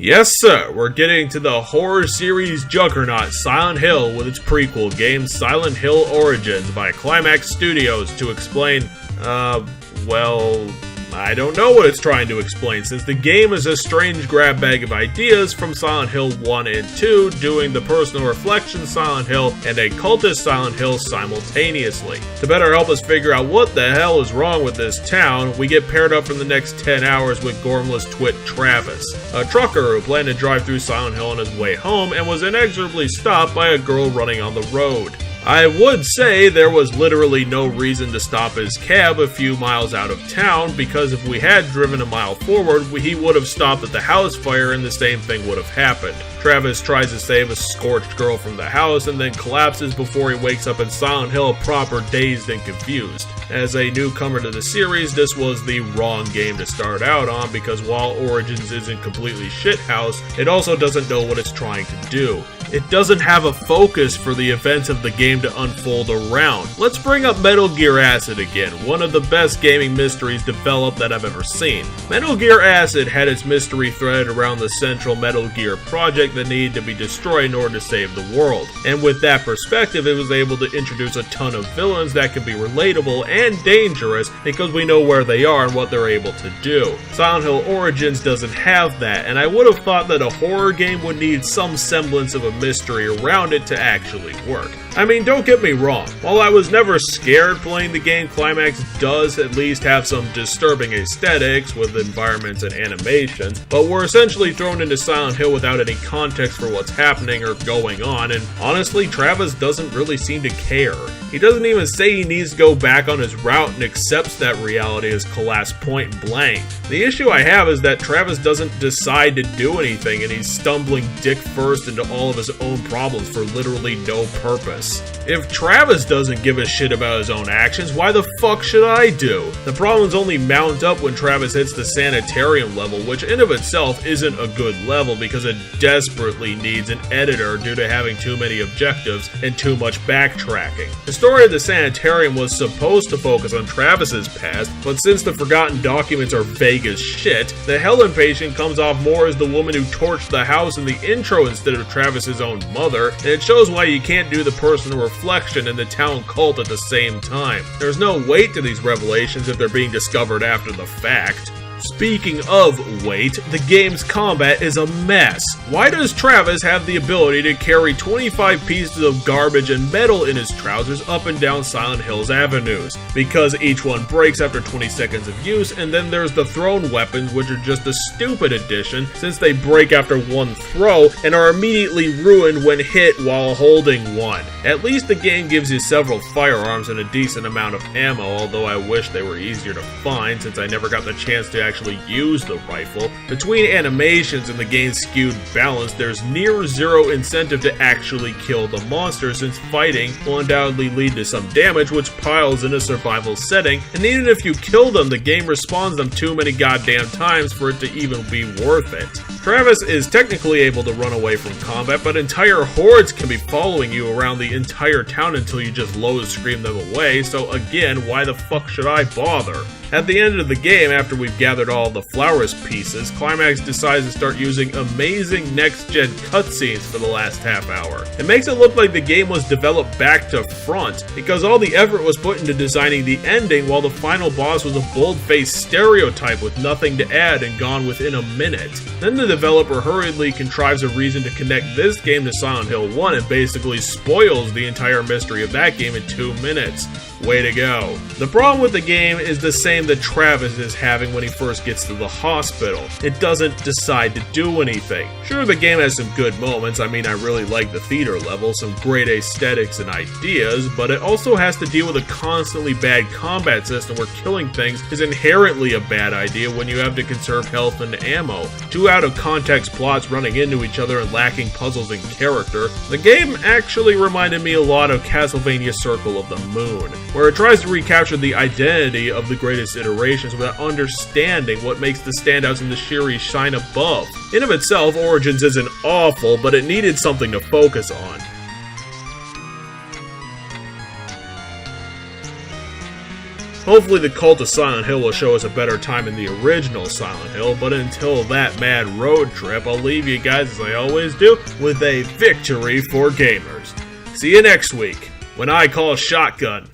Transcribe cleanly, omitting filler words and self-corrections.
Yes sir, we're getting to the horror series juggernaut Silent Hill with its prequel game Silent Hill Origins by Climax Studios to explain, well, I don't know what it's trying to explain, since the game is a strange grab bag of ideas from Silent Hill 1 and 2, doing the personal reflection Silent Hill and a cultist Silent Hill simultaneously. To better help us figure out what the hell is wrong with this town, we get paired up for the next 10 hours with Gormless Twit Travis, a trucker who planned to drive through Silent Hill on his way home and was inexorably stopped by a girl running on the road. I would say there was literally no reason to stop his cab a few miles out of town, because if we had driven a mile forward, he would have stopped at the house fire and the same thing would have happened. Travis tries to save a scorched girl from the house and then collapses before he wakes up in Silent Hill proper dazed and confused. As a newcomer to the series, this was the wrong game to start out on, because while Origins isn't completely shithouse, it also doesn't know what it's trying to do. It doesn't have a focus for the events of the game to unfold around. Let's bring up Metal Gear Acid again, one of the best gaming mysteries developed that I've ever seen. Metal Gear Acid had its mystery threaded around the central Metal Gear project that needed to be destroyed in order to save the world. And with that perspective, it was able to introduce a ton of villains that could be relatable and dangerous because we know where they are and what they're able to do. Silent Hill Origins doesn't have that, and I would have thought that a horror game would need some semblance of a mystery around it to actually work. I mean, don't get me wrong, while I was never scared playing the game, Climax does at least have some disturbing aesthetics with environments and animations, but we're essentially thrown into Silent Hill without any context for what's happening or going on, and honestly, Travis doesn't really seem to care. He doesn't even say he needs to go back on his route and accepts that reality has collapsed point blank. The issue I have is that Travis doesn't decide to do anything, and he's stumbling dick first into all of his own problems for literally no purpose. If Travis doesn't give a shit about his own actions, why the fuck should I do? The problems only mount up when Travis hits the sanitarium level, which in of itself isn't a good level because it desperately needs an editor due to having too many objectives and too much backtracking. The story of the sanitarium was supposed to focus on Travis's past, but since the forgotten documents are vague as shit, the Helen patient comes off more as the woman who torched the house in the intro instead of Travis's own mother, and it shows why you can't do the personal reflection and the town cult at the same time. There's no weight to these revelations if they're being discovered after the fact. Speaking of weight, the game's combat is a mess. Why does Travis have the ability to carry 25 pieces of garbage and metal in his trousers up and down Silent Hill's avenues? Because each one breaks after 20 seconds of use, and then there's the thrown weapons, which are just a stupid addition since they break after one throw and are immediately ruined when hit while holding one. At least the game gives you several firearms and a decent amount of ammo, although I wish they were easier to find since I never got the chance to actually use the rifle. Between animations and the game's skewed balance, there's near zero incentive to actually kill the monster, since fighting will undoubtedly lead to some damage which piles in a survival setting, and even if you kill them, the game respawns them too many goddamn times for it to even be worth it. Travis is technically able to run away from combat, but entire hordes can be following you around the entire town until you just low scream them away, so again, why the fuck should I bother? At the end of the game, after we've gathered all the Flowers pieces, Climax decides to start using amazing next-gen cutscenes for the last half hour. It makes it look like the game was developed back to front, because all the effort was put into designing the ending while the final boss was a bold-faced stereotype with nothing to add and gone within a minute. Then the developer hurriedly contrives a reason to connect this game to Silent Hill 1 and basically spoils the entire mystery of that game in 2 minutes. Way to go. The problem with the game is the same that Travis is having when he first gets to the hospital. It doesn't decide to do anything. Sure, the game has some good moments. I mean, I really like the theater level, some great aesthetics and ideas, but it also has to deal with a constantly bad combat system where killing things is inherently a bad idea when you have to conserve health and ammo. Two out-of-context plots running into each other and lacking puzzles and character. The game actually reminded me a lot of Castlevania Circle of the Moon, where it tries to recapture the identity of the greatest iterations without understanding what makes the standouts in the series shine above. In of itself, Origins isn't awful, but it needed something to focus on. Hopefully the Cult of Silent Hill will show us a better time in the original Silent Hill, but until that mad road trip, I'll leave you guys, as I always do, with a victory for gamers. See you next week, when I call shotgun.